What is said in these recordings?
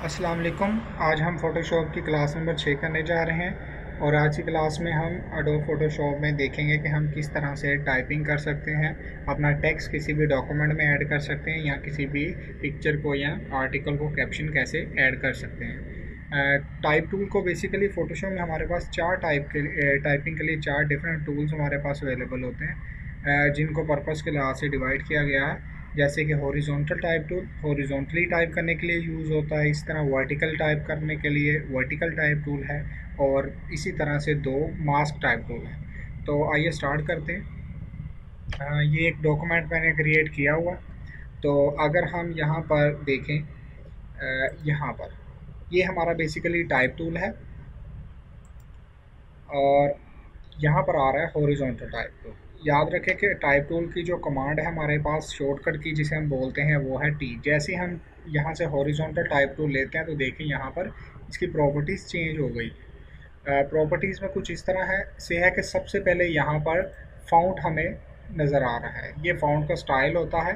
अस्सलाम वालेकुम। आज हम फ़ोटोशॉप की क्लास नंबर 6 करने जा रहे हैं और आज की क्लास में हम एडोब फ़ोटोशॉप में देखेंगे कि हम किस तरह से टाइपिंग कर सकते हैं, अपना टेक्स्ट किसी भी डॉक्यूमेंट में ऐड कर सकते हैं या किसी भी पिक्चर को या आर्टिकल को कैप्शन कैसे ऐड कर सकते हैं। टाइप टूल को बेसिकली फ़ोटोशॉप में हमारे पास टाइपिंग के लिए 4 डिफरेंट टूल्स हमारे पास अवेलेबल होते हैं, जिनको पर्पज़ के लिहाज से डिवाइड किया गया है। जैसे कि horizontal type tool horizontally type करने के लिए यूज़ होता है, इस तरह वर्टिकल टाइप करने के लिए वर्टिकल टाइप टूल है, और इसी तरह से 2 मास्क टाइप टूल है। तो आइए स्टार्ट करते हैं। ये एक डॉक्यूमेंट मैंने क्रिएट किया हुआ, तो अगर हम यहाँ पर देखें, यहाँ पर ये हमारा बेसिकली टाइप टूल है और यहाँ पर आ रहा है हॉरिजॉन्टल टाइप टूल। याद रखें कि टाइप टूल की जो कमांड है हमारे पास शॉर्टकट की जिसे हम बोलते हैं वो है टी। जैसे हम यहाँ से हॉरिजॉन्टल टाइप टूल लेते हैं तो देखिए यहाँ पर इसकी प्रॉपर्टीज़ चेंज हो गई। प्रॉपर्टीज़ में कुछ इस तरह है कि सबसे पहले यहाँ पर फ़ॉन्ट हमें नज़र आ रहा है। ये फ़ॉन्ट का स्टाइल होता है,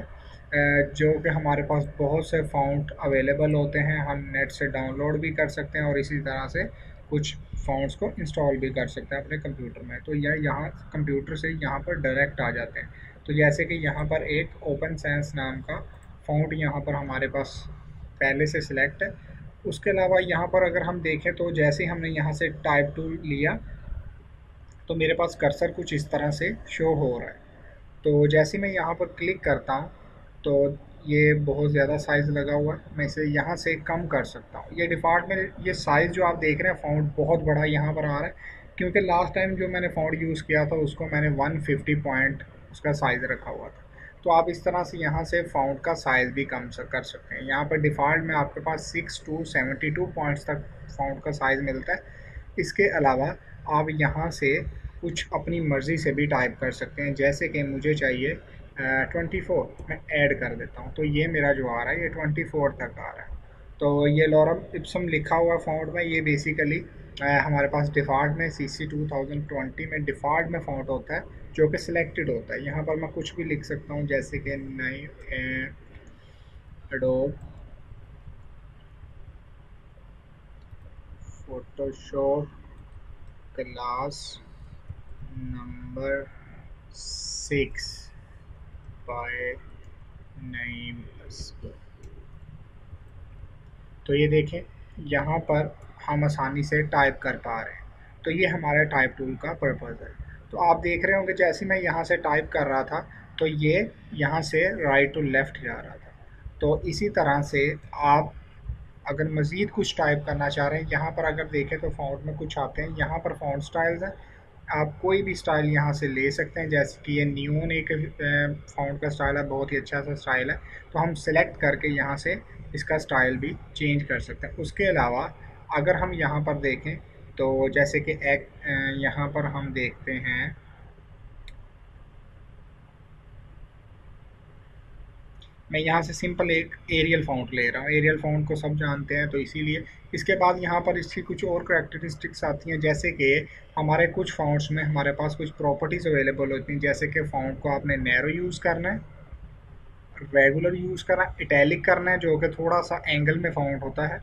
जो कि हमारे पास बहुत से फ़ॉन्ट अवेलेबल होते हैं, हम नेट से डाउनलोड भी कर सकते हैं और इसी तरह से कुछ फ़ॉन्ट्स को इंस्टॉल भी कर सकते हैं अपने कंप्यूटर में। तो यह यहाँ कंप्यूटर से यहाँ पर डायरेक्ट आ जाते हैं। तो जैसे कि यहाँ पर एक ओपन सेंस नाम का फ़ॉन्ट यहाँ पर हमारे पास पहले से सिलेक्ट है। उसके अलावा यहाँ पर अगर हम देखें तो जैसे हमने यहाँ से टाइप टूल लिया तो मेरे पास कर्सर कुछ इस तरह से शो हो रहा है। तो जैसे मैं यहाँ पर क्लिक करता हूँ तो ये बहुत ज़्यादा साइज़ लगा हुआ है, मैं इसे यहाँ से कम कर सकता हूँ। ये डिफ़ॉल्ट में ये साइज़ जो आप देख रहे हैं फ़ॉन्ट बहुत बड़ा यहाँ पर आ रहा है, क्योंकि लास्ट टाइम जो मैंने फ़ॉन्ट यूज़ किया था उसको मैंने 150 पॉइंट उसका साइज़ रखा हुआ था। तो आप इस तरह से यहाँ से फ़ॉन्ट का साइज़ भी कम कर सकते हैं। यहाँ पर डिफ़ॉल्ट में आपके पास 6 to 72 पॉइंट्स तक फ़ॉन्ट का साइज़ मिलता है। इसके अलावा आप यहाँ से कुछ अपनी मर्ज़ी से भी टाइप कर सकते हैं। जैसे कि मुझे चाहिए 24, मैं ऐड कर देता हूँ तो ये मेरा जो आ रहा है ये 24 तक आ रहा है। तो ये लॉरम इप्सम लिखा हुआ फ़ॉन्ट में, ये बेसिकली हमारे पास डिफ़ॉल्ट में CC 2020 में डिफ़ॉल्ट में फ़ॉन्ट होता है जो कि सिलेक्टेड होता है। यहाँ पर मैं कुछ भी लिख सकता हूँ, जैसे कि नई Adobe Photoshop class number 6 by Naeem Asgar. तो ये देखें यहाँ पर हम आसानी से टाइप कर पा रहे हैं। तो ये हमारा टाइप टूल का पर्पज़ है। तो आप देख रहे होंगे जैसे मैं यहाँ से टाइप कर रहा था तो ये यहाँ से राइट टू लेफ़्ट जा रहा था। तो इसी तरह से आप अगर मज़ीद कुछ टाइप करना चाह रहे हैं, यहाँ पर अगर देखें तो फ़ॉन्ट में कुछ आते हैं, यहाँ पर फ़ॉन्ट स्टाइल्स हैं, आप कोई भी स्टाइल यहाँ से ले सकते हैं। जैसे कि ये नियॉन एक फ़ॉन्ट का स्टाइल है, बहुत ही अच्छा सा स्टाइल है, तो हम सेलेक्ट करके यहाँ से इसका स्टाइल भी चेंज कर सकते हैं। उसके अलावा अगर हम यहाँ पर देखें तो जैसे कि एक यहाँ पर हम देखते हैं, मैं यहाँ से सिंपल एक एरियल फ़ॉन्ट ले रहा हूँ। एरियल फ़ॉन्ट को सब जानते हैं तो इसीलिए। इसके बाद यहाँ पर इसकी कुछ और करैक्टरिस्टिक्स आती हैं, जैसे कि हमारे कुछ फ़ॉन्ट्स में हमारे पास कुछ प्रॉपर्टीज़ अवेलेबल होती हैं, जैसे कि फ़ॉन्ट को आपने नैरो यूज़ करना है, रेगुलर यूज़ करना है, इटैलिक करना है जो कि थोड़ा सा एंगल में फ़ॉन्ट होता है।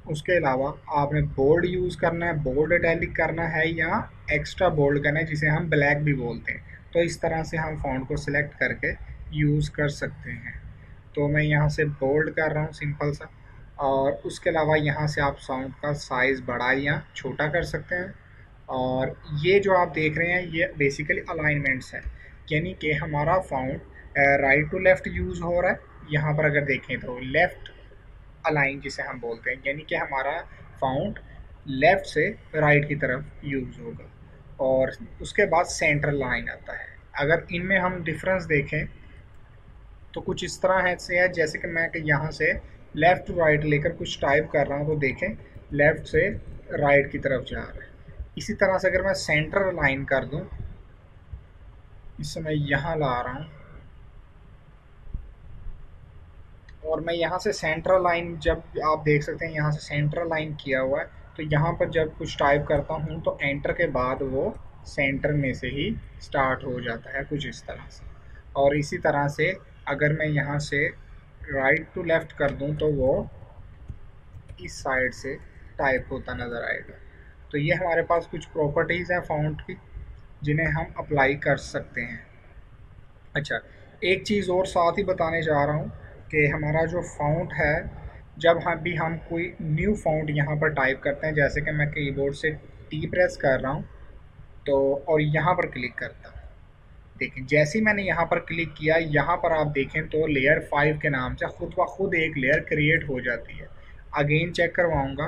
उसके अलावा आपने बोल्ड यूज़ करना है, बोल्ड इटैलिक करना है, या एक्स्ट्रा बोल्ड करना है जिसे हम ब्लैक भी बोलते हैं। तो इस तरह से हम फ़ॉन्ट को सिलेक्ट करके यूज़ कर सकते हैं। तो मैं यहाँ से बोल्ड कर रहा हूँ सिंपल सा, और उसके अलावा यहाँ से आप साउंड का साइज़ बड़ा या छोटा कर सकते हैं। और ये जो आप देख रहे हैं ये बेसिकली अलाइनमेंट्स हैं, यानी कि हमारा found right to left use हो रहा है। यहाँ पर अगर देखें तो लेफ़्ट अलाइन जिसे हम बोलते हैं, यानी कि हमारा फाउंड लेफ़्ट से राइट की तरफ यूज़ होगा। और उसके बाद सेंट्रल लाइन आता है। अगर इनमें हम डिफरेंस देखें तो कुछ इस तरह है से है, जैसे कि मैं यहाँ से लेफ़्ट टू राइट लेकर कुछ टाइप कर रहा हूँ तो देखें लेफ़्ट से राइट की तरफ जा रहा है। इसी तरह से अगर मैं सेंटर लाइन कर दूँ, इस समय यहाँ ला रहा हूँ और मैं यहाँ से सेंट्रल लाइन, जब आप देख सकते हैं यहाँ से सेंट्रल लाइन किया हुआ है, तो यहाँ पर जब कुछ टाइप करता हूँ तो एंटर के बाद वो सेंटर में से ही स्टार्ट हो जाता है कुछ इस तरह से। और इसी तरह से अगर मैं यहाँ से राइट टू लेफ़्ट कर दूँ तो वो इस साइड से टाइप होता नज़र आएगा। तो ये हमारे पास कुछ प्रॉपर्टीज़ हैं फ़ॉन्ट की जिन्हें हम अप्लाई कर सकते हैं। अच्छा, एक चीज़ और साथ ही बताने जा रहा हूँ कि हमारा जो फ़ॉन्ट है, जब हम कोई न्यू फ़ॉन्ट यहाँ पर टाइप करते हैं, जैसे कि मैं कीबोर्ड से टी प्रेस कर रहा हूँ तो और यहाँ पर क्लिक करता हूँ, देखें जैसे ही मैंने यहाँ पर क्लिक किया, यहाँ पर आप देखें तो लेयर 5 के नाम से खुद ब खुद एक लेयर क्रिएट हो जाती है। अगेन चेक करवाऊँगा,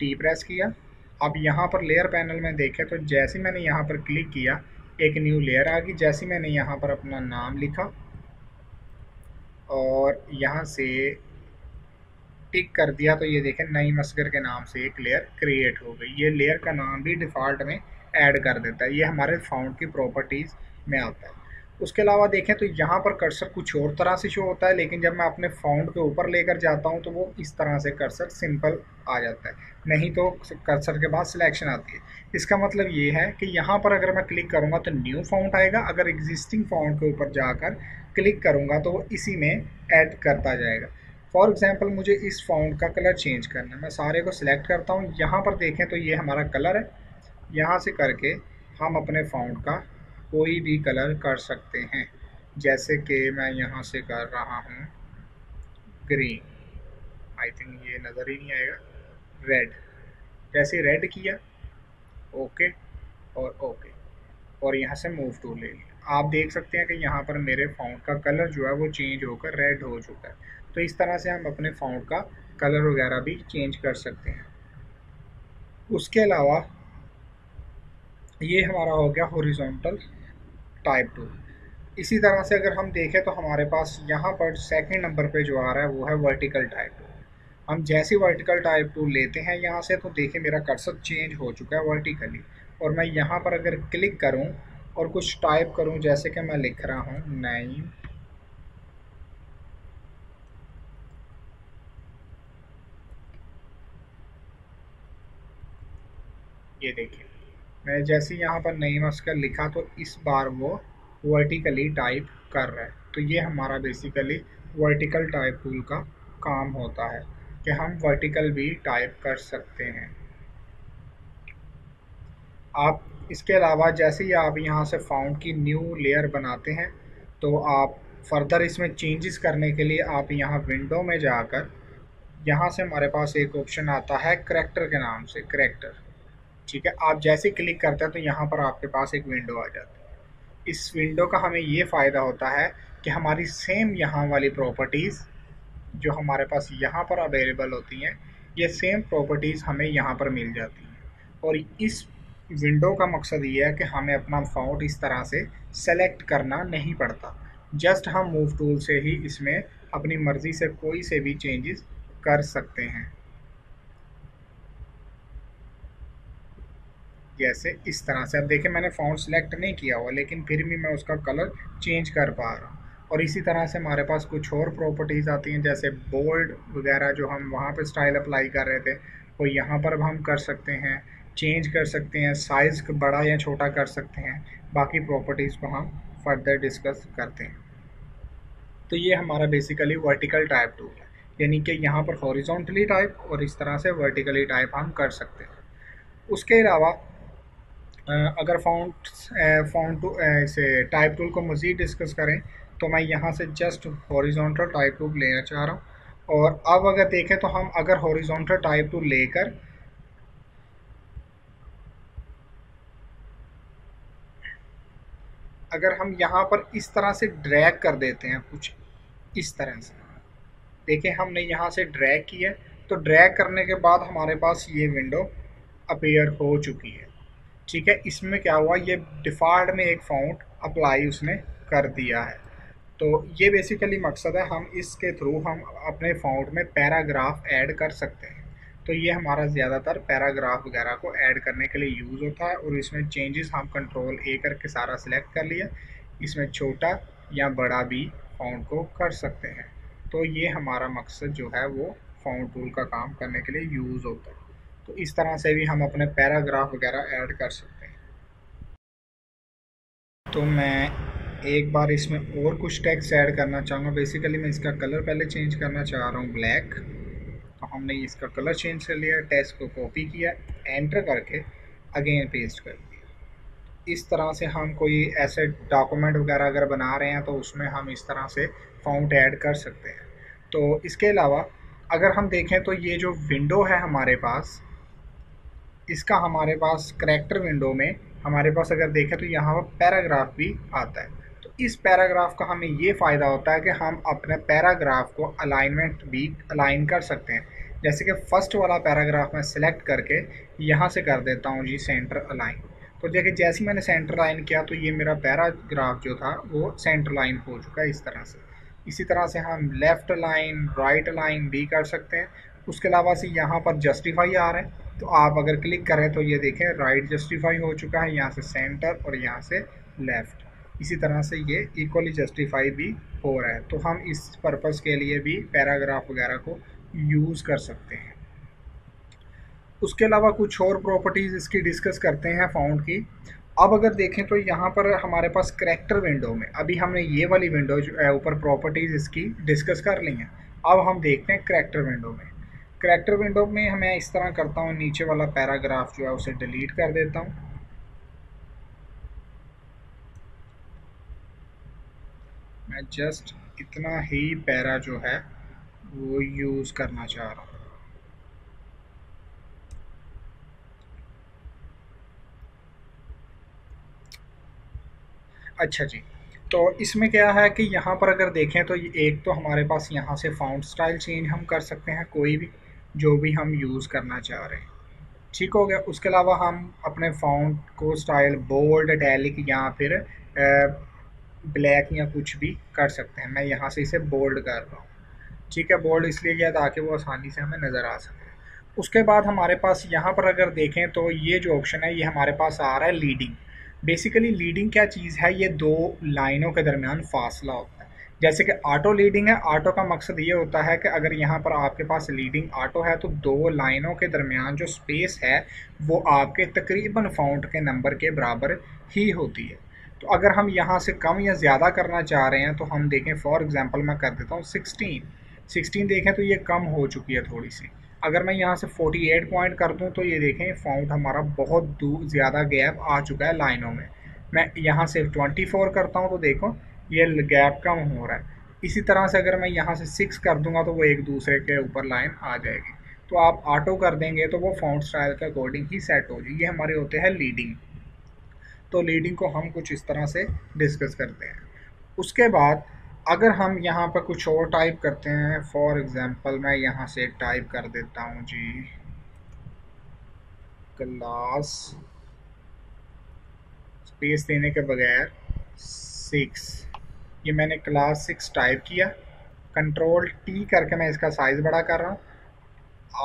टी प्रेस किया, अब यहाँ पर लेयर पैनल में देखें तो जैसे मैंने यहाँ पर क्लिक किया एक न्यू लेयर आ गई। जैसे मैंने यहाँ पर अपना नाम लिखा और यहाँ से टिक कर दिया तो ये देखें नईम असगर के नाम से एक लेयर क्रिएट हो गई। ये लेयर का नाम भी डिफ़ॉल्ट में ऐड कर देता है। ये हमारे फ़ॉन्ट की प्रॉपर्टीज़ में आता है। उसके अलावा देखें तो यहाँ पर कर्सर कुछ और तरह से शो होता है, लेकिन जब मैं अपने फ़ॉन्ट के ऊपर लेकर जाता हूँ तो वो इस तरह से कर्सर सिंपल आ जाता है, नहीं तो कर्सर के बाद सिलेक्शन आती है। इसका मतलब ये है कि यहाँ पर अगर मैं क्लिक करूँगा तो न्यू फ़ॉन्ट आएगा, अगर एग्जिस्टिंग फ़ॉन्ट के ऊपर जाकर क्लिक करूँगा तो वो इसी में ऐड करता जाएगा। फॉर एग्जांपल मुझे इस फ़ॉन्ट का कलर चेंज करना है, मैं सारे को सिलेक्ट करता हूँ, यहाँ पर देखें तो ये हमारा कलर है। यहाँ से करके हम अपने फ़ॉन्ट का कोई भी कलर कर सकते हैं, जैसे कि मैं यहाँ से कर रहा हूँ ग्रीन, आई थिंक ये नज़र ही नहीं आएगा, रेड। जैसे रेड किया, ओके और ओके, और यहाँ से मूव टूल ले लिया। आप देख सकते हैं कि यहाँ पर मेरे फ़ॉन्ट का कलर जो है वो चेंज होकर रेड हो चुका है। तो इस तरह से हम अपने फ़ॉन्ट का कलर वगैरह भी चेंज कर सकते हैं। उसके अलावा ये हमारा हो गया हॉरिजॉन्टल टाइप टूल। इसी तरह से अगर हम देखें तो हमारे पास यहाँ पर सेकंड नंबर पे जो आ रहा है वो है वर्टिकल टाइप टूल। हम जैसे वर्टिकल टाइप टूल लेते हैं यहाँ से तो देखिए मेरा कर्सर चेंज हो चुका है वर्टिकली, और मैं यहाँ पर अगर क्लिक करूँ और कुछ टाइप करूँ, जैसे कि मैं लिख रहा हूँ नाइम, ये देखिए मैंने जैसे यहाँ पर नईम असगर लिखा तो इस बार वो वर्टिकली टाइप कर रहा है। तो ये हमारा बेसिकली वर्टिकल टाइप टूल का काम होता है कि हम वर्टिकल भी टाइप कर सकते हैं। आप इसके अलावा जैसे ही आप यहाँ से फ़ॉन्ट की न्यू लेयर बनाते हैं तो आप फर्दर इसमें चेंजेस करने के लिए आप यहाँ विंडो में जाकर यहाँ से हमारे पास एक ऑप्शन आता है करैक्टर के नाम से, करैक्टर, ठीक है। आप जैसे क्लिक करते हैं तो यहाँ पर आपके पास एक विंडो आ जाती है। इस विंडो का हमें ये फ़ायदा होता है कि हमारी सेम यहाँ वाली प्रॉपर्टीज़ जो हमारे पास यहाँ पर अवेलेबल होती हैं, ये सेम प्रॉपर्टीज़ हमें यहाँ पर मिल जाती हैं। और इस विंडो का मकसद ये है कि हमें अपना फ़ॉन्ट इस तरह से सेलेक्ट करना नहीं पड़ता, जस्ट हम मूव टूल से ही इसमें अपनी मर्ज़ी से कोई से भी चेंजेस कर सकते हैं। जैसे इस तरह से अब देखें मैंने फ़ॉन्ट सेलेक्ट नहीं किया हुआ लेकिन फिर भी मैं उसका कलर चेंज कर पा रहा हूँ। और इसी तरह से हमारे पास कुछ और प्रॉपर्टीज़ आती हैं, जैसे बोल्ड वगैरह जो हम वहाँ पे स्टाइल अप्लाई कर रहे थे वो यहाँ पर अब हम कर सकते हैं, चेंज कर सकते हैं, साइज़ बड़ा या छोटा कर सकते हैं। बाकी प्रॉपर्टीज़ को हम फर्दर डिस्कस करते हैं। तो ये हमारा बेसिकली वर्टिकल टाइप टूल है, यानी कि यहाँ पर हॉरिजॉन्टली टाइप और इस तरह से वर्टिकली टाइप हम कर सकते हैं। उसके अलावा अगर फ़ॉन्ट इसे टाइप टूल को मज़ीद डिस्कस करें तो मैं यहाँ से जस्ट हॉरिजॉन्टल टाइप टूल लेना चाह रहा हूँ। और अब अगर देखें तो हम अगर हॉरिजॉन्टल टाइप टूल लेकर अगर हम यहाँ पर इस तरह से ड्रैग कर देते हैं, कुछ इस तरह से, देखें हमने यहाँ से ड्रैग किया, तो ड्रैग करने के बाद हमारे पास ये विंडो अपीयर हो चुकी है, ठीक है। इसमें क्या हुआ, ये डिफ़ॉल्ट में एक फ़ॉन्ट अप्लाई उसने कर दिया है। तो ये बेसिकली मकसद है, हम इसके थ्रू हम अपने फ़ॉन्ट में पैराग्राफ ऐड कर सकते हैं। तो ये हमारा ज़्यादातर पैराग्राफ वगैरह को ऐड करने के लिए यूज़ होता है। और इसमें चेंजेस हम कंट्रोल ए करके सारा सिलेक्ट कर लिया, इसमें छोटा या बड़ा भी फ़ॉन्ट को कर सकते हैं। तो ये हमारा मकसद जो है वो फ़ॉन्ट टूल का काम करने के लिए यूज़ होता है। तो इस तरह से भी हम अपने पैराग्राफ वगैरह ऐड कर सकते हैं। तो मैं एक बार इसमें और कुछ टेक्स्ट ऐड करना चाहूँगा। बेसिकली मैं इसका कलर पहले चेंज करना चाह रहा हूँ ब्लैक। तो हमने इसका कलर चेंज कर लिया, टेक्स्ट को कॉपी किया, एंटर करके अगेन पेस्ट कर दिया। इस तरह से हम कोई ऐसे डॉक्यूमेंट वगैरह अगर बना रहे हैं तो उसमें हम इस तरह से फ़ॉन्ट ऐड कर सकते हैं। तो इसके अलावा अगर हम देखें तो ये जो विंडो है हमारे पास, इसका हमारे पास करैक्टर विंडो में हमारे पास अगर देखें तो यहाँ पर पैराग्राफ भी आता है। तो इस पैराग्राफ का हमें ये फ़ायदा होता है कि हम अपने पैराग्राफ को अलाइनमेंट भी अलाइन कर सकते हैं। जैसे कि फ़र्स्ट वाला पैराग्राफ मैं सिलेक्ट करके यहाँ से कर देता हूँ जी सेंटर अलाइन। तो देखिए जैसे ही मैंने सेंटर लाइन किया तो ये मेरा पैराग्राफ जो था वो सेंटर लाइन हो चुका है इस तरह से। इसी तरह से हम लेफ़्ट लाइन, राइट लाइन भी कर सकते हैं। उसके अलावा से यहाँ पर जस्टिफाई आ रहा है, तो आप अगर क्लिक करें तो ये देखें राइट जस्टिफाई हो चुका है, यहाँ से सेंटर और यहाँ से लेफ़्ट। इसी तरह से ये इक्वली जस्टिफाई भी हो रहा है। तो हम इस पर्पज़ के लिए भी पैराग्राफ वगैरह को यूज़ कर सकते हैं। उसके अलावा कुछ और प्रॉपर्टीज़ इसकी डिस्कस करते हैं फ़ॉन्ट की। अब अगर देखें तो यहाँ पर हमारे पास करैक्टर विंडो में अभी हमने ये वाली विंडो जो ऊपर प्रॉपर्टीज़ इसकी डिस्कस कर ली हैं। अब हम देखते हैं करैक्टर विंडो में। करैक्टर विंडो में मैं इस तरह करता हूँ, नीचे वाला पैराग्राफ जो है उसे डिलीट कर देता हूँ। मैं जस्ट इतना ही पैरा जो है वो यूज़ करना चाह रहा हूँ। अच्छा जी, तो इसमें क्या है कि यहाँ पर अगर देखें तो एक तो हमारे पास यहाँ से फ़ॉन्ट स्टाइल चेंज हम कर सकते हैं, कोई भी जो भी हम यूज़ करना चाह रहे हैं। ठीक हो गया। उसके अलावा हम अपने फ़ॉन्ट को स्टाइल बोल्ड, इटैलिक या फिर ब्लैक या कुछ भी कर सकते हैं। मैं यहाँ से इसे बोल्ड कर रहा हूँ। ठीक है, बोल्ड इसलिए किया ताकि वो आसानी से हमें नज़र आ सके। उसके बाद हमारे पास यहाँ पर अगर देखें तो ये जो ऑप्शन है ये हमारे पास आ रहा है लीडिंग। बेसिकली लीडिंग क्या चीज़ है, ये दो लाइनों के दरमियान फासला होता है। जैसे कि ऑटो लीडिंग है, ऑटो का मकसद ये होता है कि अगर यहाँ पर आपके पास लीडिंग ऑटो है तो दो लाइनों के दरमियान जो स्पेस है वो आपके तकरीबन फ़ॉन्ट के नंबर के बराबर ही होती है। तो अगर हम यहाँ से कम या ज़्यादा करना चाह रहे हैं तो हम देखें, फॉर एग्ज़ाम्पल मैं कर देता हूँ 16 देखें तो ये कम हो चुकी है थोड़ी सी। अगर मैं यहाँ से 48 पॉइंट कर दूँ तो ये देखें फ़ॉन्ट हमारा बहुत दूर ज़्यादा गैप आ चुका है लाइनों में। मैं यहाँ से 24 करता हूँ तो देखो ये गैप कम हो रहा है। इसी तरह से अगर मैं यहाँ से 6 कर दूंगा तो वो एक दूसरे के ऊपर लाइन आ जाएगी। तो आप ऑटो कर देंगे तो वो फ़ॉन्ट स्टाइल के अकॉर्डिंग ही सेट हो जाएगी। ये हमारे होते हैं लीडिंग। तो लीडिंग को हम कुछ इस तरह से डिस्कस करते हैं। उसके बाद अगर हम यहाँ पर कुछ और टाइप करते हैं, फॉर एग्ज़ाम्पल मैं यहाँ से टाइप कर देता हूँ जी क्लास, स्पेस देने के बगैर 6। ये मैंने क्लास 6 टाइप किया, कंट्रोल टी करके मैं इसका साइज़ बड़ा कर रहा हूँ।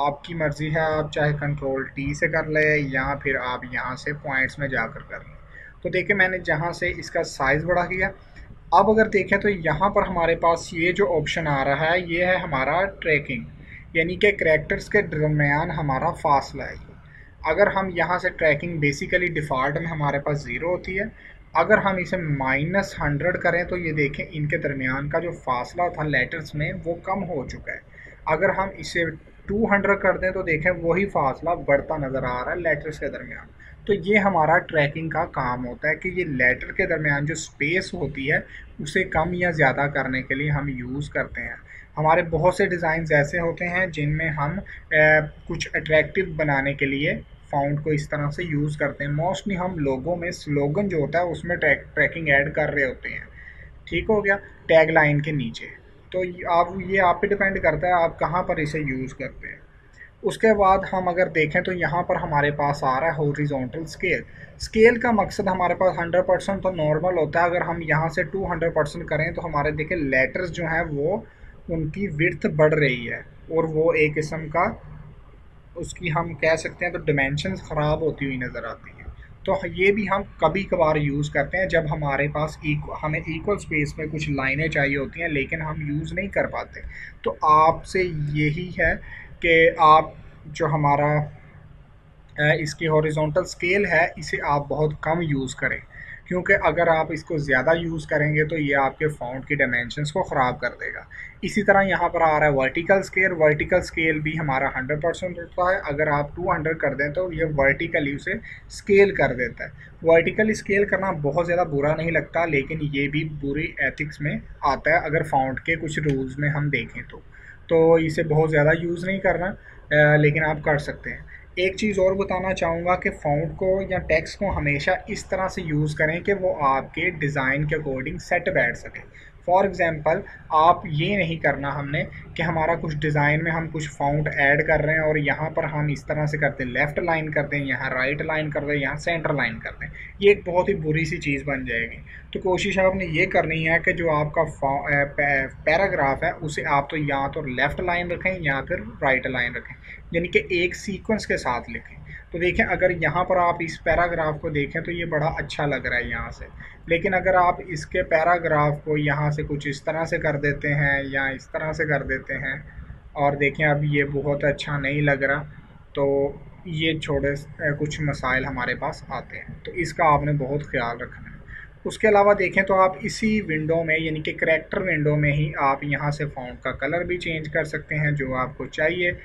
आपकी मर्ज़ी है, आप चाहे कंट्रोल टी से कर ले या फिर आप यहाँ से पॉइंट्स में जाकर कर लें। तो देखिए मैंने जहाँ से इसका साइज़ बड़ा किया। अब अगर देखें तो यहाँ पर हमारे पास ये जो ऑप्शन आ रहा है ये है हमारा ट्रैकिंग, यानी कि करैक्टर्स के दरमियान हमारा फासला है। अगर हम यहाँ से ट्रैकिंग बेसिकली डिफ़ॉल्ट में हमारे पास 0 होती है। अगर हम इसे -100 करें तो ये देखें इनके दरमियान का जो फासला था लेटर्स में वो कम हो चुका है। अगर हम इसे 200 कर दें तो देखें वही फासला बढ़ता नज़र आ रहा है लेटर्स के दरमियान। तो ये हमारा ट्रैकिंग का काम होता है कि ये लेटर के दरमियान जो स्पेस होती है उसे कम या ज़्यादा करने के लिए हम यूज़ करते हैं। हमारे बहुत से डिज़ाइंस ऐसे होते हैं जिनमें हम कुछ अट्रैक्टिव बनाने के लिए फ़ॉन्ट को इस तरह से यूज़ करते हैं। मोस्टली हम लोगों में स्लोगन जो होता है उसमें ट्रैकिंग ऐड कर रहे होते हैं। ठीक हो गया, टैग लाइन के नीचे। तो ये आप पे डिपेंड करता है आप कहाँ पर इसे यूज़ करते हैं। उसके बाद हम अगर देखें तो यहाँ पर हमारे पास आ रहा है हॉरिजॉन्टल स्केल। स्केल का मकसद हमारे पास 100% तो नॉर्मल होता है। अगर हम यहाँ से 200% करें तो हमारे देखें लेटर्स जो हैं वो उनकी विड्थ बढ़ रही है और वो एक किस्म का उसकी हम कह सकते हैं तो डिमेंशंस ख़राब होती हुई नज़र आती हैं। तो ये भी हम कभी कभार यूज़ करते हैं जब हमारे पास हमें इक्वल स्पेस में कुछ लाइनें चाहिए होती हैं लेकिन हम यूज़ नहीं कर पाते। तो आपसे यही है कि आप जो हमारा इसकी हॉरिजॉन्टल स्केल है इसे आप बहुत कम यूज़ करें, क्योंकि अगर आप इसको ज़्यादा यूज़ करेंगे तो ये आपके फ़ॉन्ट की डायमेंशंस को ख़राब कर देगा। इसी तरह यहाँ पर आ रहा है वर्टिकल स्केल भी हमारा 100% होता है। अगर आप 200 कर दें तो ये वर्टिकली उसे स्केल कर देता है। वर्टिकली स्केल करना बहुत ज़्यादा बुरा नहीं लगता, लेकिन ये भी बुरी एथिक्स में आता है अगर फ़ॉन्ट के कुछ रूल्स में हम देखें तो इसे बहुत ज़्यादा यूज़ नहीं करना, लेकिन आप कर सकते हैं। एक चीज़ और बताना चाहूँगा कि फ़ॉन्ट को या टेक्स्ट को हमेशा इस तरह से यूज़ करें कि वो आपके डिज़ाइन के अकॉर्डिंग सेट बैठ सके। फॉर एग्ज़ाम्पल, आप ये नहीं करना हमने कि हमारा कुछ डिज़ाइन में हम कुछ फ़ॉन्ट ऐड कर रहे हैं और यहाँ पर हम इस तरह से करते हैं, लेफ़्ट लाइन कर दें, यहाँ राइट लाइन कर दें, यहाँ सेंटर लाइन कर दें। ये एक बहुत ही बुरी सी चीज़ बन जाएगी। तो कोशिश आपने ये करनी है कि जो आपका पैराग्राफ है उसे आप तो या तो लेफ़्ट लाइन रखें या फिर राइट लाइन रखें, यानी कि एक सीक्वेंस के साथ लिखें। तो देखें, अगर यहाँ पर आप इस पैराग्राफ को देखें तो ये बड़ा अच्छा लग रहा है यहाँ से, लेकिन अगर आप इसके पैराग्राफ को यहाँ से कुछ इस तरह से कर देते हैं या इस तरह से कर देते हैं और देखें अब ये बहुत अच्छा नहीं लग रहा, तो ये छोटे कुछ मसाइल हमारे पास आते हैं। तो इसका आपने बहुत ख्याल रखना है। उसके अलावा देखें तो आप इसी विंडो में, यानी कि करैक्टर विंडो में ही आप यहाँ से फ़ॉन्ट का कलर भी चेंज कर सकते हैं जो आपको चाहिए।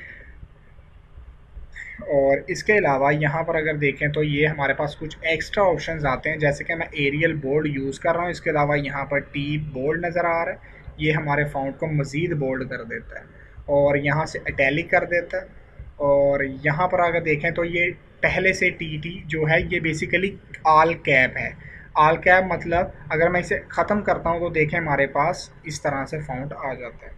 और इसके अलावा यहाँ पर अगर देखें तो ये हमारे पास कुछ एक्स्ट्रा ऑप्शंस आते हैं, जैसे कि मैं एरियल बोल्ड यूज़ कर रहा हूँ। इसके अलावा यहाँ पर टी बोल्ड नज़र आ रहा है, ये हमारे फ़ॉन्ट को मज़ीद बोल्ड कर देता है और यहाँ से इटैलिक कर देता है। और यहाँ पर अगर देखें तो ये पहले से टी जो है ये बेसिकली आल कैप है। आल कैप मतलब अगर मैं इसे ख़त्म करता हूँ तो देखें हमारे पास इस तरह से फ़ॉन्ट आ जाता है,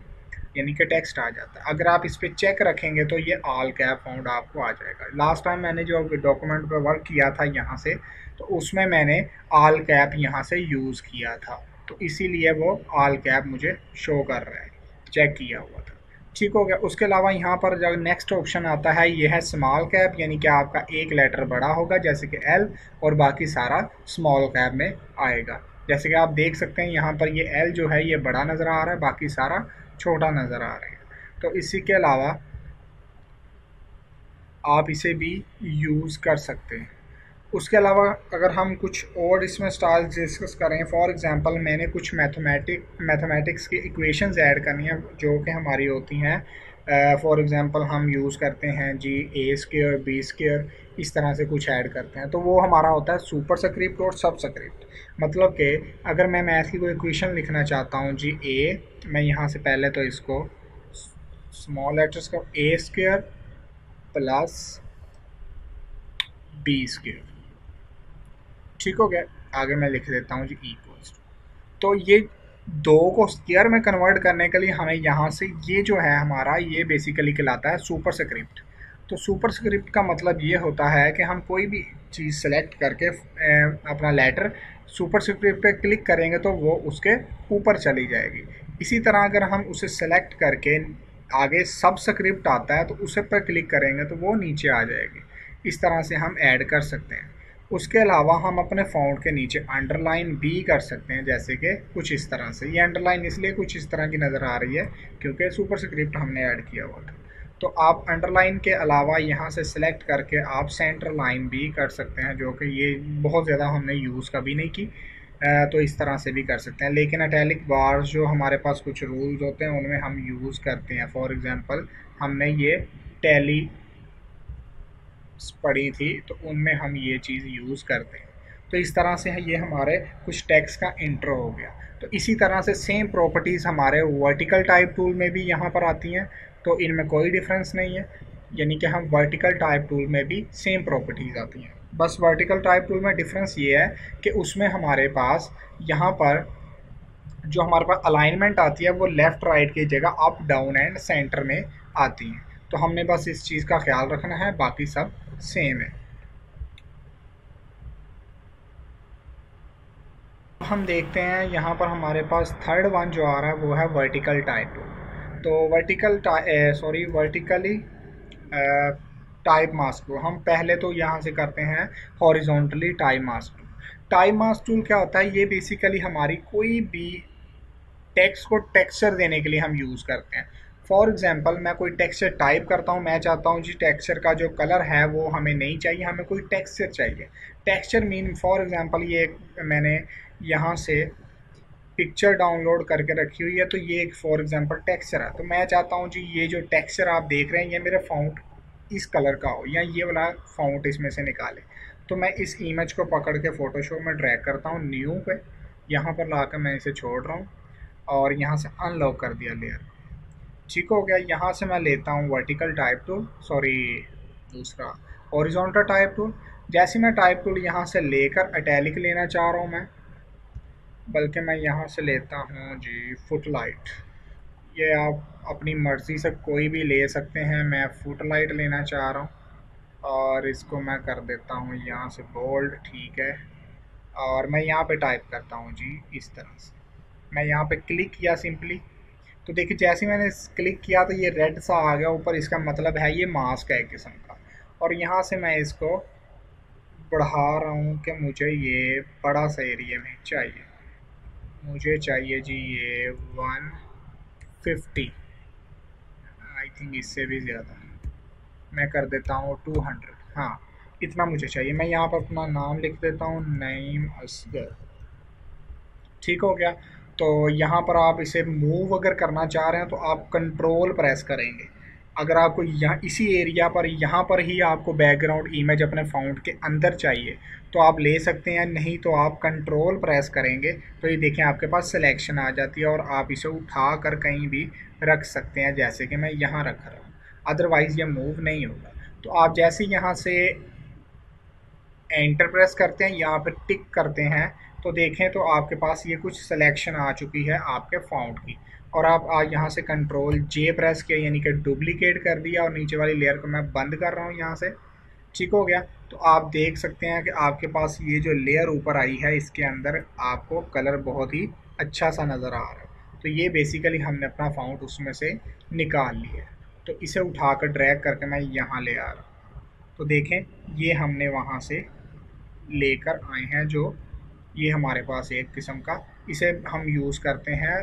यानी कि टेक्स्ट आ जाता है। अगर आप इस पर चेक रखेंगे तो ये ऑल कैप फ़ॉन्ट आपको आ जाएगा। लास्ट टाइम मैंने जो डॉक्यूमेंट पर वर्क किया था यहाँ से, तो उसमें मैंने ऑल कैप यहाँ से यूज़ किया था, तो इसीलिए वो ऑल कैप मुझे शो कर रहा है, चेक किया हुआ था। ठीक हो गया। उसके अलावा यहाँ पर जब नेक्स्ट ऑप्शन आता है ये है स्मॉल कैप, यानी कि आपका एक लेटर बड़ा होगा जैसे कि एल और बाकी सारा स्मॉल कैप में आएगा। जैसे कि आप देख सकते हैं यहाँ पर ये एल जो है ये बड़ा नज़र आ रहा है, बाकी सारा छोटा नज़र आ रहा है। तो इसी के अलावा आप इसे भी यूज़ कर सकते हैं। उसके अलावा अगर हम कुछ और इसमें स्टाइल डिस्कस करें, फॉर एग्जांपल मैंने कुछ मैथमेटिक्स की इक्वेशंस ऐड करनी है जो कि हमारी होती हैं। फॉर एग्जांपल हम यूज़ करते हैं जी ए स्क्वायर बी स्क्वायर, इस तरह से कुछ ऐड करते हैं, तो वो हमारा होता है सुपर स्क्रिप्ट और सब स्क्रिप्ट। मतलब कि अगर मैं मैथ की कोई इक्वेशन लिखना चाहता हूँ जी ए, मैं यहाँ से पहले तो इसको स्मॉल लेटर्स को ए स्क्वायर प्लस बी स्क्वायर, ठीक हो गया। आगे मैं लिख देता हूँ जी इक्वल्स। तो ये दो को स्क्वायर में कन्वर्ट करने के लिए हमें यहाँ से ये जो है हमारा ये बेसिकली कहलाता है सुपर स्क्रिप्ट। तो सुपर स्क्रिप्ट का मतलब ये होता है कि हम कोई भी चीज़ सेलेक्ट करके अपना लेटर सुपर स्क्रिप्ट पे क्लिक करेंगे तो वो उसके ऊपर चली जाएगी। इसी तरह अगर हम उसे सेलेक्ट करके आगे सब स्क्रिप्ट आता है तो उसे पर क्लिक करेंगे तो वो नीचे आ जाएगी। इस तरह से हम ऐड कर सकते हैं। उसके अलावा हम अपने फ़ॉन्ट के नीचे अंडरलाइन भी कर सकते हैं, जैसे कि कुछ इस तरह से। ये अंडरलाइन इसलिए कुछ इस तरह की नज़र आ रही है क्योंकि सुपर स्क्रिप्ट हमने ऐड किया हुआ था। तो आप अंडरलाइन के अलावा यहाँ से सिलेक्ट करके आप सेंटर लाइन भी कर सकते हैं, जो कि ये बहुत ज़्यादा हमने यूज़ कभी नहीं की। तो इस तरह से भी कर सकते हैं। लेकिन अटैलिक बार्स जो हमारे पास कुछ रूल्स होते हैं उनमें हम यूज़ करते हैं। फॉर एग्ज़ाम्पल हमने ये टैली पढ़ी थी तो उनमें हम ये चीज़ यूज़ करते हैं। तो इस तरह से ये हमारे कुछ टेक्स्ट का इंट्रो हो गया। तो इसी तरह से सेम प्रॉपर्टीज़ हमारे वर्टिकल टाइप टूल में भी यहाँ पर आती हैं, तो इनमें कोई डिफरेंस नहीं है। यानी कि हम वर्टिकल टाइप टूल में भी सेम प्रॉपर्टीज़ आती हैं। बस वर्टिकल टाइप टूल में डिफरेंस ये है कि उसमें हमारे पास यहाँ पर जो हमारे पास अलाइनमेंट आती है वो लेफ़्ट राइट की जगह अप डाउन एंड सेंटर में आती हैं। तो हमने बस इस चीज़ का ख्याल रखना है, बाकी सब सेम है। हम देखते हैं यहाँ पर हमारे पास थर्ड वन जो आ रहा है वो है वर्टिकल टाइप टूल। तो वर्टिकली टाइप मास्क टूल हम पहले तो यहाँ से करते हैं horizontally type mask tool. Type mask tool क्या होता है, ये बेसिकली हमारी कोई भी टेक्स्ट को टेक्सचर देने के लिए हम यूज़ करते हैं। फॉर एग्जांपल मैं कोई टेक्सचर टाइप करता हूँ, मैं चाहता हूँ जी टेक्सचर का जो कलर है वो हमें नहीं चाहिए, हमें कोई टेक्सचर चाहिए। टेक्सचर मीन फॉर एग्जांपल ये मैंने यहाँ से पिक्चर डाउनलोड करके रखी हुई है, तो ये एक फॉर एग्जांपल टेक्सचर है। तो मैं चाहता हूँ जी ये जो टेक्सचर आप देख रहे हैं ये मेरे फ़ॉन्ट इस कलर का हो, या ये वाला फ़ॉन्ट इसमें से निकाले। तो मैं इस इमेज को पकड़ के फ़ोटोशॉप में ड्रैग करता हूँ न्यू पे, यहाँ पर ला कर मैं इसे छोड़ रहा हूँ और यहाँ से अनलॉक कर दिया लेयर। ठीक हो गया। यहाँ से मैं लेता हूँ वर्टिकल टाइप टूल, सॉरी दूसरा हॉरिजॉन्टल टाइप टूल। जैसे मैं टाइप टूल यहाँ से लेकर अटैलिक लेना चाह रहा हूँ मैं, बल्कि मैं यहाँ से लेता हूँ जी फुट लाइट। ये आप अपनी मर्ज़ी से कोई भी ले सकते हैं, मैं फुट लाइट लेना चाह रहा हूँ और इसको मैं कर देता हूँ यहाँ से बोल्ड। ठीक है, और मैं यहाँ पे टाइप करता हूँ जी इस तरह से। मैं यहाँ पे क्लिक किया सिंपली, तो देखिए जैसे ही मैंने क्लिक किया तो ये रेड सा आ गया ऊपर, इसका मतलब है ये मास्क है एक किस्म का। और यहाँ से मैं इसको बढ़ा रहा हूँ कि मुझे ये बड़ा सा एरिया में चाहिए, मुझे चाहिए जी ये 150, आई थिंक इससे भी ज़्यादा मैं कर देता हूँ 200। हाँ, इतना मुझे चाहिए। मैं यहाँ पर अपना नाम लिख देता हूँ नईम असगर। ठीक हो गया। तो यहाँ पर आप इसे मूव अगर करना चाह रहे हैं तो आप कंट्रोल प्रेस करेंगे। अगर आपको यहाँ इसी एरिया पर यहाँ पर ही आपको बैकग्राउंड इमेज अपने फ़ॉन्ट के अंदर चाहिए तो आप ले सकते हैं, नहीं तो आप कंट्रोल प्रेस करेंगे तो ये देखें आपके पास सिलेक्शन आ जाती है और आप इसे उठा कर कहीं भी रख सकते हैं, जैसे कि मैं यहाँ रख रहा हूँ। अदरवाइज़ ये मूव नहीं होगा। तो आप जैसे यहाँ से एंटर प्रेस करते हैं, यहाँ पर टिक करते हैं, तो देखें तो आपके पास ये कुछ सिलेक्शन आ चुकी है आपके फ़ॉन्ट की। और आप यहाँ से कंट्रोल जे प्रेस किया यानी कि डुप्लीकेट कर दिया और नीचे वाली लेयर को मैं बंद कर रहा हूँ यहाँ से। ठीक हो गया। तो आप देख सकते हैं कि आपके पास ये जो लेयर ऊपर आई है इसके अंदर आपको कलर बहुत ही अच्छा सा नज़र आ रहा है। तो ये बेसिकली हमने अपना फ़ॉन्ट उसमें से निकाल लिया है। तो इसे उठाकर ड्रैग करके मैं यहाँ ले आ रहा हूँ, तो देखें ये हमने वहाँ से लेकर आए हैं। जो ये हमारे पास एक किस्म का, इसे हम यूज़ करते हैं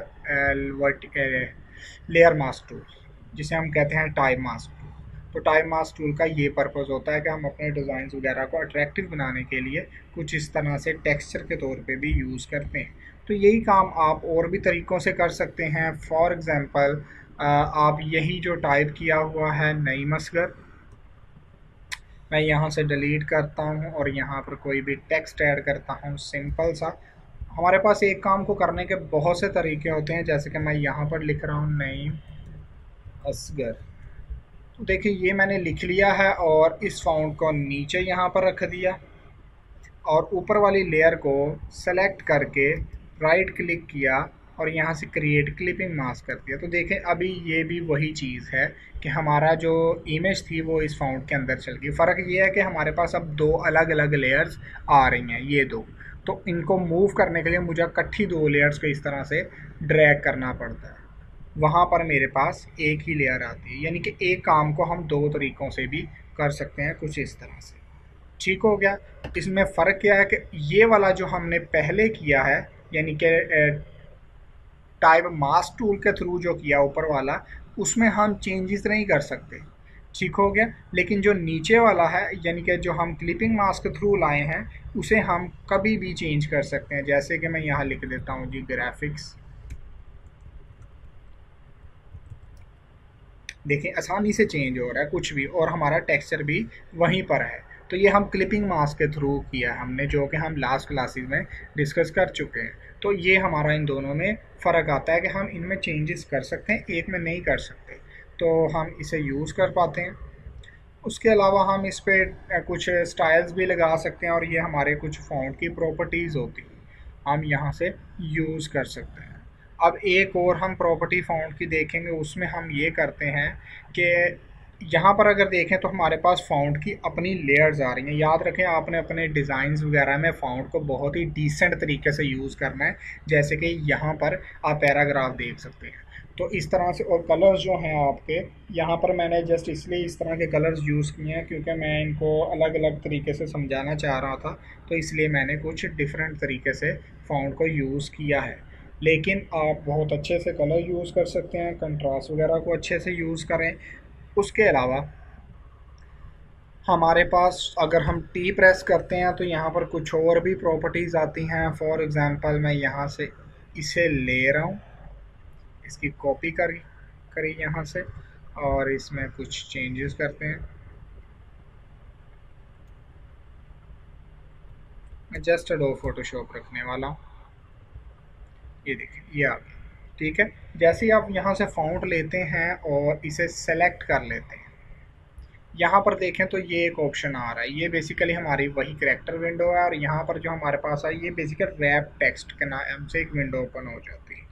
लेयर मास्क टूल, जिसे हम कहते हैं टाइप मास्क टूल। तो टाइप मास्क टूल का ये पर्पज़ होता है कि हम अपने डिज़ाइन वगैरह को अट्रैक्टिव बनाने के लिए कुछ इस तरह से टेक्सचर के तौर पे भी यूज़ करते हैं। तो यही काम आप और भी तरीक़ों से कर सकते हैं। फॉर एग्ज़ाम्पल आप यही जो टाइप किया हुआ है नईम असगर, मैं यहाँ से डिलीट करता हूँ और यहाँ पर कोई भी टेक्स्ट ऐड करता हूँ सिंपल सा। हमारे पास एक काम को करने के बहुत से तरीके होते हैं, जैसे कि मैं यहाँ पर लिख रहा हूँ नईम असगर। तो देखिए ये मैंने लिख लिया है और इस फ़ॉन्ट को नीचे यहाँ पर रख दिया और ऊपर वाली लेयर को सेलेक्ट करके राइट क्लिक किया और यहाँ से क्रिएट क्लिपिंग मास्क कर दिया। तो देखें अभी ये भी वही चीज़ है कि हमारा जो इमेज थी वो इस फ़ॉन्ट के अंदर चल गई। फ़र्क ये है कि हमारे पास अब दो अलग अलग लेयर्स आ रही हैं, ये दो। तो इनको मूव करने के लिए मुझे इकट्ठी दो लेयर्स को इस तरह से ड्रैग करना पड़ता है। वहाँ पर मेरे पास एक ही लेयर आती है, यानी कि एक काम को हम दो तरीक़ों से भी कर सकते हैं, कुछ इस तरह से। ठीक हो गया। इसमें फ़र्क क्या है कि ये वाला जो हमने पहले किया है, यानी कि टाइप मास्क टूल के थ्रू जो किया ऊपर वाला, उसमें हम चेंजेस नहीं कर सकते। ठीक हो गया। लेकिन जो नीचे वाला है यानी कि जो हम क्लिपिंग मास्क के थ्रू लाए हैं उसे हम कभी भी चेंज कर सकते हैं। जैसे कि मैं यहाँ लिख देता हूँ जी ग्राफिक्स। देखें आसानी से चेंज हो रहा है कुछ भी, और हमारा टेक्सचर भी वहीं पर है। तो ये हम क्लिपिंग मास्क के थ्रू किया है हमने, जो कि हम लास्ट क्लासेस में डिस्कस कर चुके हैं। तो ये हमारा इन दोनों में फ़र्क आता है कि हम इनमें चेंजेस कर सकते हैं, एक में नहीं कर सकते। तो हम इसे यूज़ कर पाते हैं। उसके अलावा हम इस पर कुछ स्टाइल्स भी लगा सकते हैं और ये हमारे कुछ फ़ॉन्ट की प्रॉपर्टीज़ होती हैं, हम यहाँ से यूज़ कर सकते हैं। अब एक और हम प्रॉपर्टी फ़ॉन्ट की देखेंगे, उसमें हम ये करते हैं कि यहाँ पर अगर देखें तो हमारे पास फ़ॉन्ट की अपनी लेयर्स आ रही हैं। याद रखें आपने अपने डिज़ाइंस वगैरह में फ़ॉन्ट को बहुत ही डिसेंट तरीके से यूज़ करना है। जैसे कि यहाँ पर आप पैराग्राफ देख सकते हैं, तो इस तरह से। और कलर्स जो हैं आपके यहाँ पर मैंने जस्ट इसलिए इस तरह के कलर्स यूज़ किए हैं क्योंकि मैं इनको अलग अलग तरीके से समझाना चाह रहा था, तो इसलिए मैंने कुछ डिफरेंट तरीके से फ़ॉन्ट को यूज़ किया है। लेकिन आप बहुत अच्छे से कलर यूज़ कर सकते हैं, कंट्रास्ट वगैरह को अच्छे से यूज़ करें। उसके अलावा हमारे पास अगर हम टी प्रेस करते हैं तो यहाँ पर कुछ और भी प्रॉपर्टीज़ आती हैं। फॉर एग्ज़ाम्पल मैं यहाँ से इसे ले रहा हूँ, इसकी कॉपी करी यहाँ से, और इसमें कुछ चेंजेस करते हैं। मैं जस्ट एडोब फोटोशॉप रखने वाला हूँ। ये देखिए ये आ गया। ठीक है, जैसे ही आप यहाँ से फ़ॉन्ट लेते हैं और इसे सेलेक्ट कर लेते हैं, यहाँ पर देखें तो ये एक ऑप्शन आ रहा है। ये बेसिकली हमारी वही करेक्टर विंडो है, और यहाँ पर जो हमारे पास है ये बेसिकली रैप टेक्स्ट के नाम से एक विंडो ओपन हो जाती है।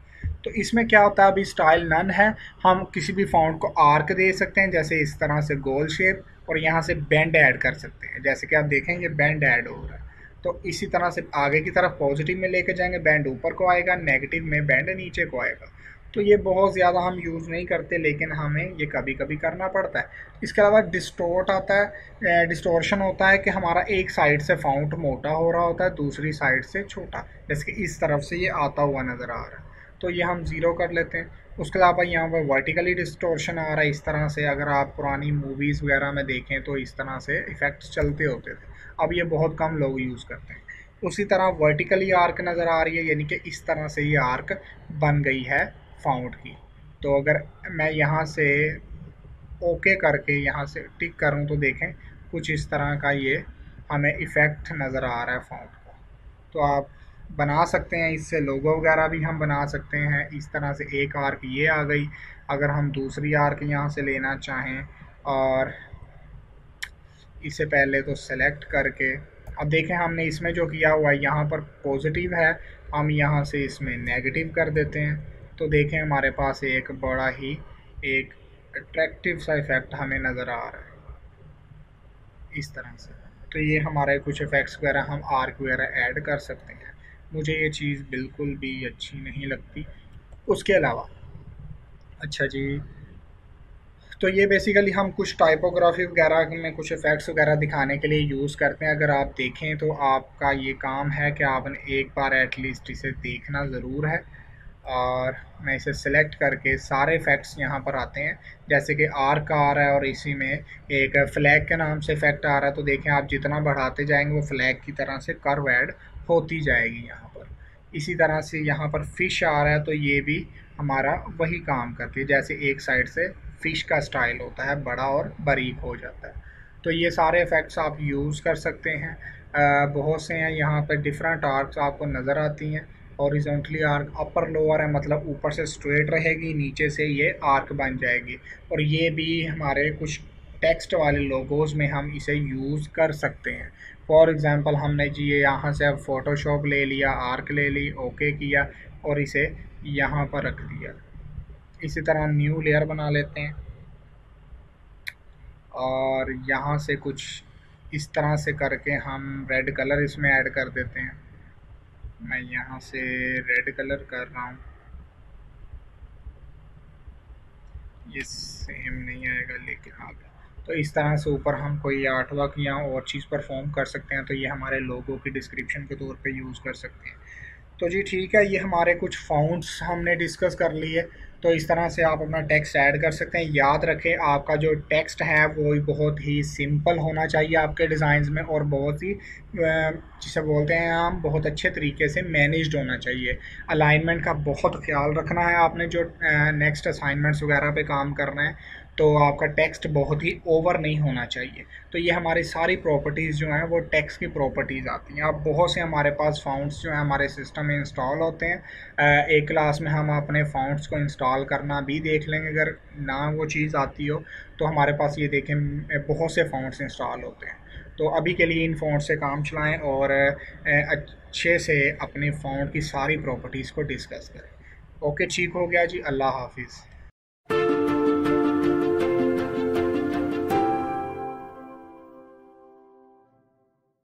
तो इसमें क्या होता है, अभी स्टाइल नन है, हम किसी भी फॉन्ट को आर्क दे सकते हैं, जैसे इस तरह से गोल शेप, और यहाँ से बेंड ऐड कर सकते हैं। जैसे कि आप देखें ये बेंड ऐड हो रहा है। तो इसी तरह से आगे की तरफ पॉजिटिव में लेके जाएंगे, बैंड ऊपर को आएगा, नेगेटिव में बैंड नीचे को आएगा। तो ये बहुत ज़्यादा हम यूज़ नहीं करते, लेकिन हमें ये कभी कभी करना पड़ता है। इसके अलावा डिस्टोर्ट आता है। डिस्टोर्शन होता है कि हमारा एक साइड से फाउंट मोटा हो रहा होता है, दूसरी साइड से छोटा, जैसे कि इस तरफ से ये आता हुआ नज़र आ रहा है, तो ये हम ज़ीरो कर लेते हैं। उसके अलावा यहाँ पर वर्टिकली डिस्टोर्शन आ रहा है इस तरह से। अगर आप पुरानी मूवीज़ वगैरह में देखें तो इस तरह से इफ़ेक्ट्स चलते होते थे, अब ये बहुत कम लोग यूज़ करते हैं। उसी तरह वर्टिकली आर्क नज़र आ रही है, यानी कि इस तरह से ये आर्क बन गई है फाउंड की। तो अगर मैं यहाँ से ओके करके यहाँ से टिक करूँ तो देखें कुछ इस तरह का ये हमें इफ़ेक्ट नज़र आ रहा है फाउंड का। तो आप बना सकते हैं इससे, लोगो वगैरह भी हम बना सकते हैं। इस तरह से एक आर्क ये आ गई। अगर हम दूसरी आर्क यहाँ से लेना चाहें, और इसे पहले तो सेलेक्ट करके, अब देखें हमने इसमें जो किया हुआ है यहाँ पर पॉजिटिव है, हम यहाँ से इसमें नेगेटिव कर देते हैं। तो देखें हमारे पास एक बड़ा ही एक अट्रैक्टिव सा इफ़ेक्ट हमें नज़र आ रहा है इस तरह से। तो ये हमारे कुछ इफ़ेक्ट्स वगैरह हम आर्क वगैरह ऐड कर सकते हैं। मुझे ये चीज़ बिल्कुल भी अच्छी नहीं लगती। उसके अलावा अच्छा जी, तो ये बेसिकली हम कुछ टाइपोग्राफी वगैरह में कुछ इफ़ेक्ट्स वगैरह दिखाने के लिए यूज़ करते हैं। अगर आप देखें तो आपका ये काम है कि आपने एक बार एटलीस्ट इसे देखना ज़रूर है। और मैं इसे सिलेक्ट करके सारे इफ़ेक्ट्स यहाँ पर आते हैं, जैसे कि आर्क आ रहा है और इसी में एक फ्लैग के नाम से इफ़ेक्ट आ रहा है। तो देखें आप जितना बढ़ाते जाएंगे वो फ्लैग की तरह से कर्व ऐड होती जाएगी यहाँ पर। इसी तरह से यहाँ पर फ़िश आ रहा है, तो ये भी हमारा वही काम करती है, जैसे एक साइड से फ़िश का स्टाइल होता है, बड़ा और बारीक हो जाता है। तो ये सारे इफ़ेक्ट्स आप यूज़ कर सकते हैं। बहुत से हैं यहाँ पर डिफरेंट आर्क्स आपको नज़र आती हैं। हॉरिजॉन्टली आर्क अपर लोअर है, मतलब ऊपर से स्ट्रेट रहेगी, नीचे से ये आर्क बन जाएगी। और ये भी हमारे कुछ टेक्स्ट वाले लोगोज़ में हम इसे यूज़ कर सकते हैं। फॉर एग्ज़ाम्पल हमने जी ये यहाँ से अब फ़ोटोशॉप ले लिया, आर्क ले ली, ओके किया और इसे यहाँ पर रख दिया। इसी तरह न्यू लेयर बना लेते हैं और यहाँ से कुछ इस तरह से करके हम रेड कलर इसमें ऐड कर देते हैं। मैं यहाँ से रेड कलर कर रहा हूँ, ये सेम नहीं आएगा लेकिन आ गया। तो इस तरह से ऊपर हम कोई आर्ट वर्क या और चीज़ परफॉर्म कर सकते हैं। तो ये हमारे लोगों की डिस्क्रिप्शन के तौर पे यूज़ कर सकते हैं। तो जी ठीक है, ये हमारे कुछ फ़ॉन्ट्स हमने डिस्कस कर लिए। तो इस तरह से आप अपना टेक्स्ट ऐड कर सकते हैं। याद रखें आपका जो टेक्स्ट है वो बहुत ही सिंपल होना चाहिए आपके डिज़ाइंस में, और बहुत ही जिसे बोलते हैं हम बहुत अच्छे तरीके से मैनेज्ड होना चाहिए। अलाइनमेंट का बहुत ख्याल रखना है आपने जो नेक्स्ट असाइनमेंट्स वगैरह पे काम करना है। तो आपका टेक्स्ट बहुत ही ओवर नहीं होना चाहिए। तो ये हमारी सारी प्रॉपर्टीज़ जो हैं वो टेक्स्ट की प्रॉपर्टीज़ आती हैं। अब बहुत से हमारे पास फ़ॉन्ट्स जो हैं हमारे सिस्टम में इंस्टॉल होते हैं। एक क्लास में हम अपने फ़ॉन्ट्स को इंस्टॉल करना भी देख लेंगे, अगर ना वो चीज़ आती हो तो हमारे पास ये देखें बहुत से फ़ॉन्ट्स इंस्टॉल होते हैं। तो अभी के लिए इन फ़ॉन्ट से काम चलाएँ और अच्छे से अपने फ़ॉन्ट की सारी प्रॉपर्टीज़ को डिस्कस करें। ओके, ठीक हो गया जी, अल्लाह हाफिज़।